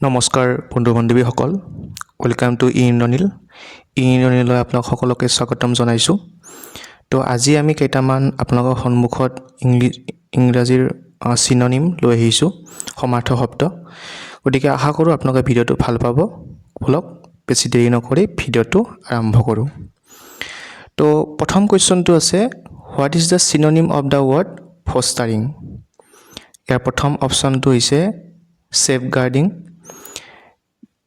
নমস্কাৰ বন্ধু বান্ধৱীসকল welcome to Indranil ইন্দ্ৰনীললৈ আপোনাক সকলোকে স্বাগতম জনাইছোঁ তো আজি আমি কেইটামান আপোনালোকৰ সন্মুখত ইংৰাজীৰ সিনোনিম লৈ আহিছোঁ সমাৰ্থক শব্দ গতিকে আশা কৰোঁ আপোনালোকে ভিডিঅ'টো ভাল পাব বলক বেছি দেৰি নকৰি ভিডিঅ'টো আৰম্ভ কৰোঁ তো প্ৰথম কোৱেশ্চনটো আছে what is the synonym of the word fostering ইয়াৰ প্ৰথম অপশ্যনটো হৈছে safeguarding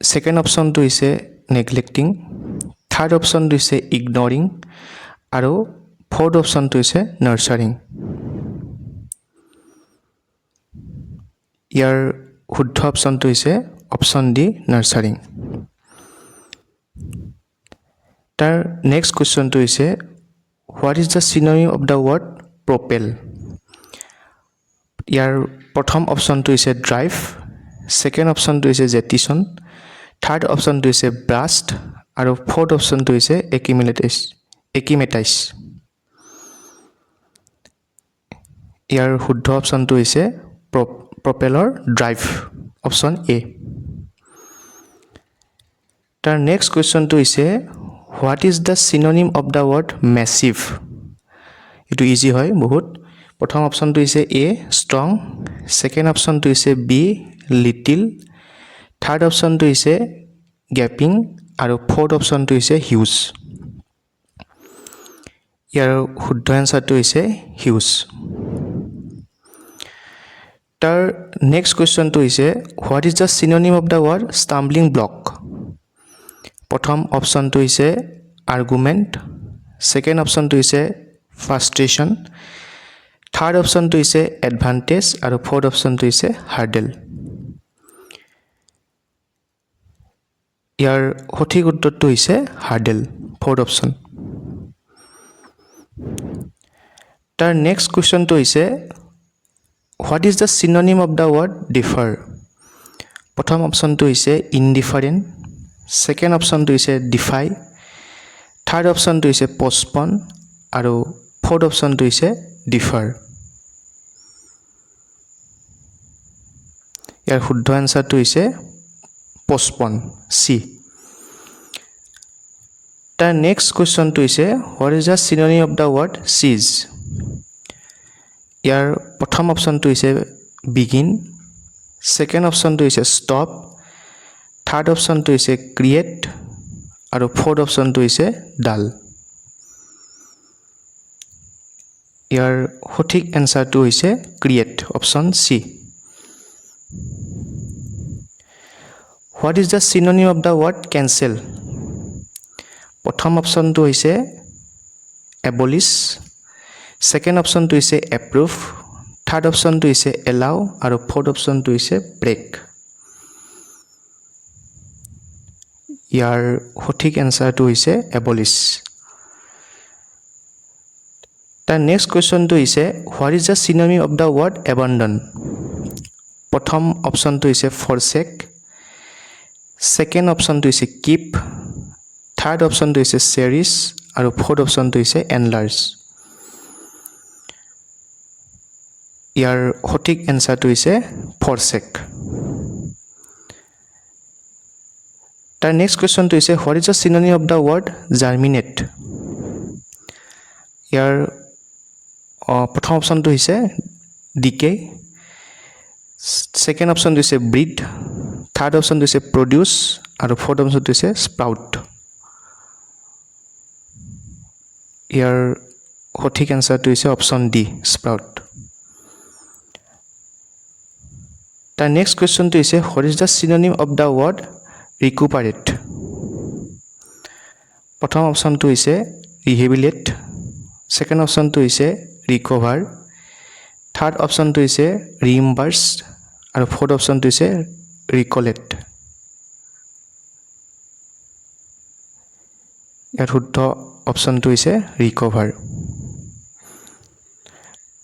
second option to is neglecting third option to is ignoring and fourth option to is nurturing your শুদ্ধ option to is option D nurturing tar next question to is what is the synonym of the word propel your প্ৰথম option to is drive second option to is jettison third option to is blast and fourth option to is acclimatize ইয়াৰ শুদ্ধ option to is propeller drive option A তাৰ next question to is what is the synonym of the word massive itu easy হয় বহুত প্ৰথম option to is A strong second option to is B little third option to is gaping and fourth option to is huge ইয়াৰ শুদ্ধ answer to is huge তাৰ next question to is what is the synonym of the word stumbling block প্ৰথম option to is argument second option to is frustration third option to is advantage and fourth option to is hurdle ইয়াৰ সঠিক উত্তৰটো হৈছে hurdle fourth option তাৰ next question to is what is the synonym of the word differ প্ৰথম option to is indifferent second option to is defy third option to is postpone and fourth option to is differ ইয়াৰ শুদ্ধ আনসাৰটো হৈছে postpone C তাৰ next question to is what is the synonym of the word cease ইয়াৰ প্ৰথম option to is begin second option to is stop third option to is create and fourth option to is dull ইয়াৰ সঠিক আনসাৰটো হৈছে create option C what is the synonym of the word cancel প্ৰথম অপশ্যনটো হৈছে abolish second option to is approve third option to is allow and fourth option to is break ইয়াৰ সঠিক আনসাৰটো হৈছে abolish The next question to is what is the synonym of the word abandon প্ৰথম option to is forsake second option to is keep third option to is cherish and fourth option to is enlarge ইয়াৰ সঠিক answer to is forsake The next question to is what is the synonym of the word germinate ইয়াৰ প্ৰথম অপশ্যনটো হৈছে decay second option to is breed third option to is produce and fourth option to is sprout ইয়াৰ সঠিক আনসাৰটো হৈছে option D sprout The next question to is what is the synonym of the word recuperate প্ৰথম অপশ্যনটো হৈছে rehabilitate second option to is recover third option to is reimburse and fourth option to is recollect ইয়াৰ শুদ্ধ অপশ্যনটো হৈছে recover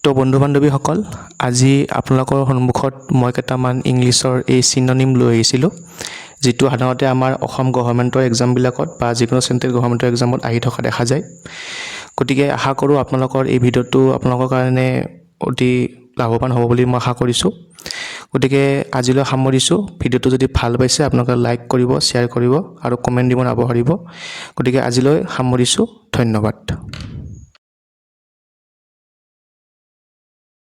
তো বন্ধু বান্ধৱীসকল আজি আপোনালোকৰ সন্মুখত মই কেইটামান ইংলিছৰ এই সিনোনিম লৈ আহিছিলোঁ যেটো সাধাৰণতে আমাৰ অসম গভৰ্ণমেণ্টৰ এক্সামবিলাকত বা যিকোনো চেণ্ট্ৰেল গভৰ্ণমেণ্টৰ এক্সামত আহি থকা দেখা যায় গতিকে আশা কৰোঁ আপোনালোকৰ এই ভিডিঅ'টো আপোনালোকৰ কাৰণে অতি লাভৱান হ'ব বুলি মই আশা কৰিছোঁ গতিকে আজিলৈ সামৰিছোঁ। ভিডিঅ'টো যদি ভাল পাইছে আপোনালোকে লাইক কৰিব, শ্বেয়াৰ কৰিব আৰু কমেণ্ট দিব নাপাহৰিব। গতিকে আজিলৈ সামৰিছোঁ। ধন্যবাদ।